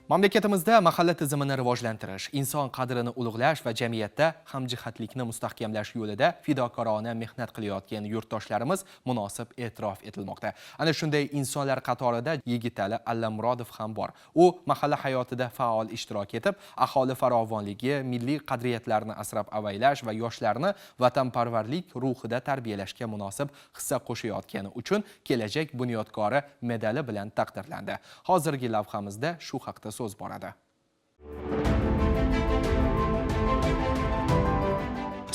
Mamlakatimizda mahalla tizimini rivojlantirish, inson qadrini ulug'lash va jamiyatda hamjihatlikni mustahkamlash yo'lida fidokorona mehnat qilayotgan yurtdoshlarimiz munosib e'tirof etilmoqda. Ana shunday insonlar qatorida Yigitali Allamurodov ham bor. U mahalla hayotida faol ishtirok etib, aholi farovonligi, milliy qadriyatlarni asrab-avaylash va yoshlarni vatanparvarlik ruhida tarbiyalashga munosib hissa qo'shayotgani uchun kelajak bunyodkori medali bilan taqdirlandi. Hozirgi lavhamizda shu haqda so'z boradi.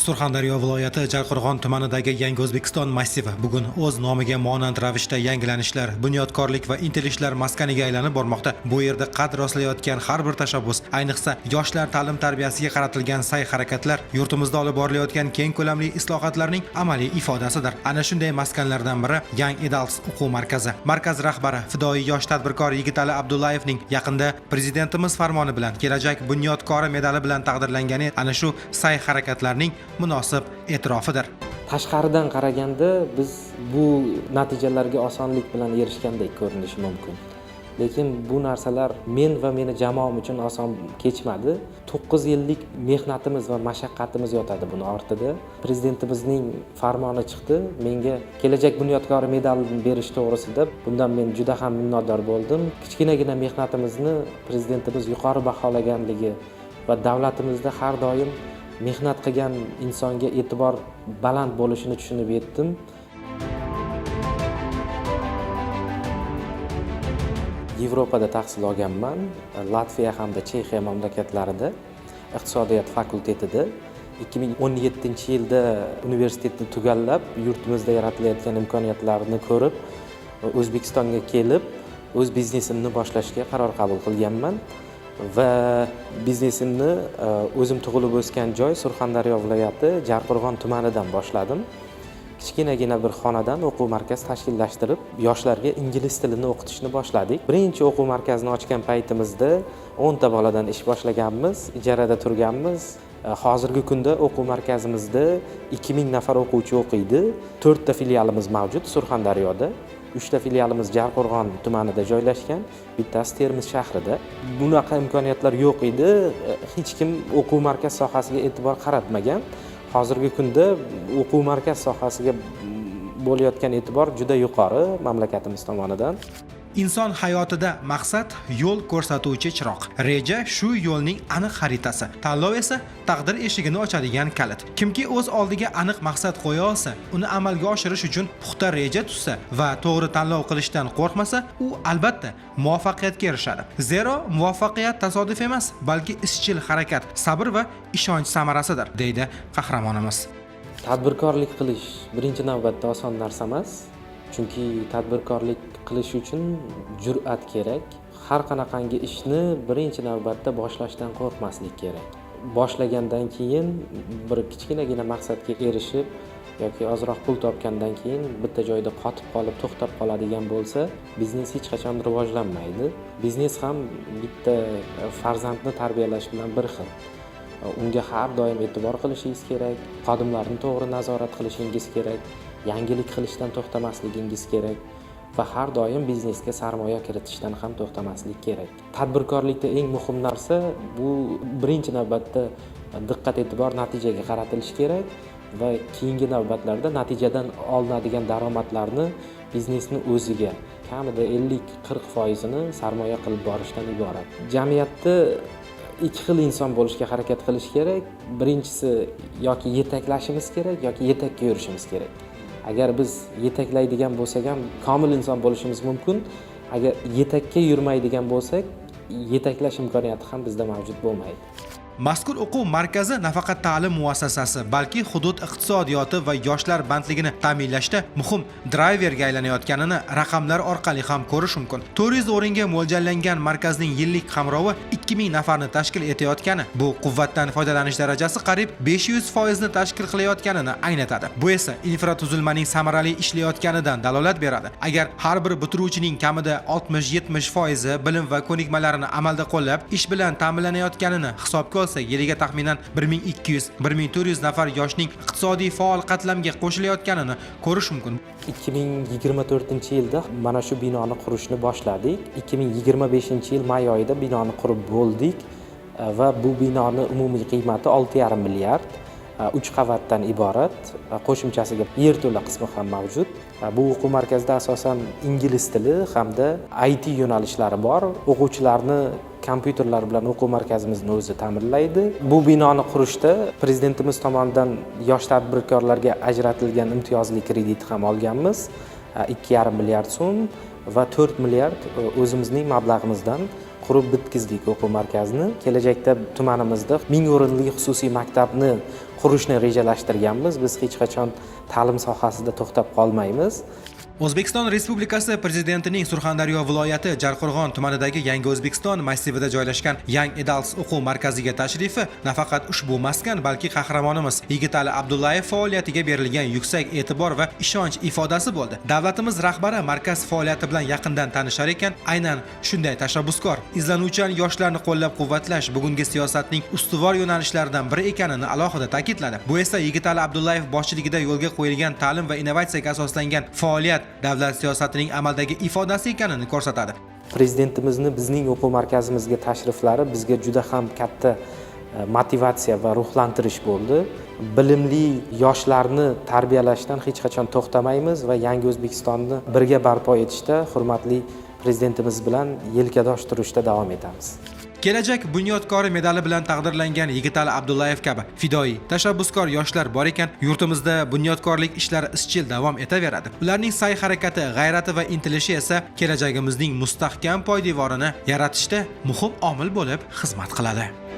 Surxondaryo viloyati Jarqo'rg'on tumanidagi Yangi O'zbekiston massivi bugun o'z nomiga monand ravishda yangilanishlar, bunyodkorlik va intilishlar maskaniga aylanib bormoqda. Bu yerda qad rostlayotgan har bir tashabbus, ayniqsa yoshlar ta'lim tarbiyasiga qaratilgan sa'y-harakatlar yurtimizda olib borilayotgan keng ko'lamli islohotlarning amaliy ifodasidir. Ana shunday maskanlardan biri Young Adults o'quv markazi. Markaz rahbari fidoyi yosh tadbirkor Yigitali Abdullayevning yaqinda prezidentimiz farmoni bilan kelajak bunyodkori medali bilan taqdirlangani ana shu sa'y-harakatlarning munosib e'tirofidir. Tashqaridan qaraganda biz bu natijalarga osonlik bilan erishgandek ko'rinishi mumkin. Lekin bu narsalar men va meni jamoam uchun oson kechmadi. 9 yillik mehnatimiz va mashaqqatimiz yotadi buni ortida. Prezidentimizning farmoni chiqdi. Menga kelajak bunyodkori medalini berish to'g'risida bundan men juda ham minnatdor bo'ldim. Kichkinagina mehnatimizni prezidentimiz yuqori baholaganligi va davlatimizda har doim mehnat qilgan insonga e'tibor baland bo'lishini tushunib yetdim. Yevropada tahsil olganman. Latviya hamda Chexiya mamlakatlarida iqtisodiyot fakultetida 2017-yilda universitetni tugallab, yurtimizda yaratilayotgan imkoniyatlarni ko'rib, O'zbekistonga kelib, o'z biznesimni boshlashga qaror qabul qilganman. Va biznesimni o'zim tug'ilib o'sgan joy Surxondaryo viloyati Jarqo'rg'on tumanidan boshladim. Kichkinagina bir xonadan o'quv markaz tashkillashtirib, yoshlarga ingliz tilini o'qitishni boshladik. Birinchi o'quv markazini ochgan paytimizda 10 ta boladan ish boshlaganmiz, ijarada turganmiz. Hozirgi kunda o'quv markazimizda 2000 nafar o'quvchi o'qiydi. 4 ta filialimiz mavjud Surxondaryoda. 3 ta filialimiz Jarqo'rg'on tumanida joylashgan, bittasi Termiz shahrida. Bunaqa imkoniyatlar yo'q edi. Hech kim o'quv markaz sohasiga e'tibor qaratmagan. Hozirgi kunda o'quv markaz sohasiga bo'layotgan e'tibor juda yuqori mamlakatimiz tomonidan. Inson hayotida maqsad yo'l ko'rsatuvchi chiroq. Reja shu yo'lning aniq xaritasi. Tanlov esa taqdir eshigini ochadigan kalit. Kimki o'z oldiga aniq maqsad qo'ya olsa, uni amalga oshirish uchun puxta reja tuzsa va to'g'ri tanlov qilishdan qo'rqmasa, u albatta muvaffaqiyatga erishadi. Zero muvaffaqiyat tasodif emas, balki izchil harakat, sabr va ishonch samarasidir, deydi qahramonimiz. Tadbirkorlik qilish birinchi navbatda oson narsa emas. Chunki tadbirkorlik qilish uchun jur'at kerak. Har qanaqangi ishni birinchi navbatda boshlashdan qo'rqmaslik kerak. Boshlagandan keyin bir kichkinagina maqsadga erishib yoki ozroq pul topgandan keyin bitta joyda qotib qolib, to'xtab qoladigan bo'lsa, biznes hech qachon rivojlanmaydi. Biznes ham bitta farzandni tarbiyalash bilan bir xil. Unga har doim e'tibor qilishingiz kerak, xodimlarni to'g'ri nazorat qilishingiz kerak, yangilik qilishdan to'xtamasligingiz kerak va har doim biznesga sarmoya kiritishdan ham to'xtamaslik kerak. Tadbirkorlikda eng muhim narsa bu birinchi navbatda diqqat e'tibor natijaga qaratilishi kerak va keyingi navbatlarda natijadan olinadigan daromadlarni biznesni o'ziga kamida 50-40% sarmoya qilib borishdan iborat. Jamiyatda ikki xil inson bo'lishga harakat qilish kerak. Birinchisi yoki yetaklashimiz kerak yoki yetakka yurishimiz kerak. Agar biz yetaklaydigan bo'lsak ham komil inson bo'lishimiz mumkin. Agar yetakka yurmaydigan bo'lsak, yetaklash imkoniyati ham bizda mavjud bo'lmaydi. Mazkur o'quv markazi nafaqat ta'lim muassasasi, balki hudud iqtisodiyoti va yoshlar bandligini ta'minlashda muhim driverga aylanayotganini raqamlar orqali ham ko'rish mumkin. 400 o'ringa mo'ljallangan markazning yillik qamrovi 2000 nafarni tashkil etayotgani, bu quvvatdan foydalanish darajasi qariyb 500% ni tashkil qilayotganini anglatadi. Bu esa infratuzilmaning samarali ishlayotganidan dalolat beradi. Agar har bir bitiruvchining kamida 60-70% bilim va ko'nikmalarini amalda qo'llab, ish bilan ta'minlanayotganini hisobga olsak, yiliga taxminan 1200-1400 nafar yoshning iqtisodiy faol qatlamga qo'shilayotganini ko'rish mumkin. 2024-yilda mana shu binoni qurishni boshladik. 2025-yil may oyida binoni qurib bo'ldik va bu binoni umumiy qiymati 6,5 milliard. 3 qavatdan iborat, qo'shimchasiga yerto'la qismi ham mavjud. Bu o'quv markazida asosan ingliz tili hamda IT yo'nalishlari bor. O'quvchilarni kompyuterlar bilan o'quv markazimizning o'zi ta'minlaydi. Bu binoni qurishda prezidentimiz tomonidan yosh tadbirkorlarga ajratilgan imtiyozli kredit ham olganmiz. 2,5 milliard so'm va 4 milliard o'zimizning mablag'imizdan qurib bitkizdik o'quv markazini. Kelajakda tumanimizda 1000 o'rinli xususiy maktabni qurishni rejalashtirganmiz. Biz hech qachon ta'lim sohasida to'xtab qolmaymiz. O'zbekiston Respublikasi Prezidentining Surxondaryo viloyati Jarqo'rg'on tumanidagi Yangi O'zbekiston massivida joylashgan Young Adults o'quv markaziga tashrifi nafaqat ushbu maskan, balki qahramonimiz Yigitali Abdullayev faoliyatiga berilgan yuksak e'tibor va ishonch ifodasi bo'ldi. Davlatimiz rahbari markaz faoliyati bilan yaqindan tanishar ekan, aynan shunday tashabbuskor, izlanuvchan yoshlarni qo'llab-quvvatlash bugungi siyosatning ustuvor yo'nalishlaridan biri ekanini alohida ta'kidladi. Bu esa Yigitali Abdullayev boshchiligida yo'lga qo'yilgan ta'lim va innovatsiyaga asoslangan faoliyat davlat siyosatining amaldagi ifodasi ekanini ko'rsatadi. Prezidentimizni bizning o'quv markazimizga tashriflari bizga juda ham katta motivatsiya va ruhlantirish bo'ldi. Bilimli yoshlarni tarbiyalashdan hech qachon to'xtamaymiz va Yangi O'zbekistonni birga barpo etishda hurmatli prezidentimiz bilan yelkadosh turishda davom etamiz. Kelajak bunyodkori medali bilan taqdirlangan Yigitali Abdullayev kabi fidoyi, tashabbuskor yoshlar bor ekan, yurtimizda bunyodkorlik ishlari izchil davom etaveradi. Ularning sa'y-harakati, g'ayrati va intilishi esa kelajagimizning mustahkam poydevorini yaratishda muhim omil bo'lib xizmat qiladi.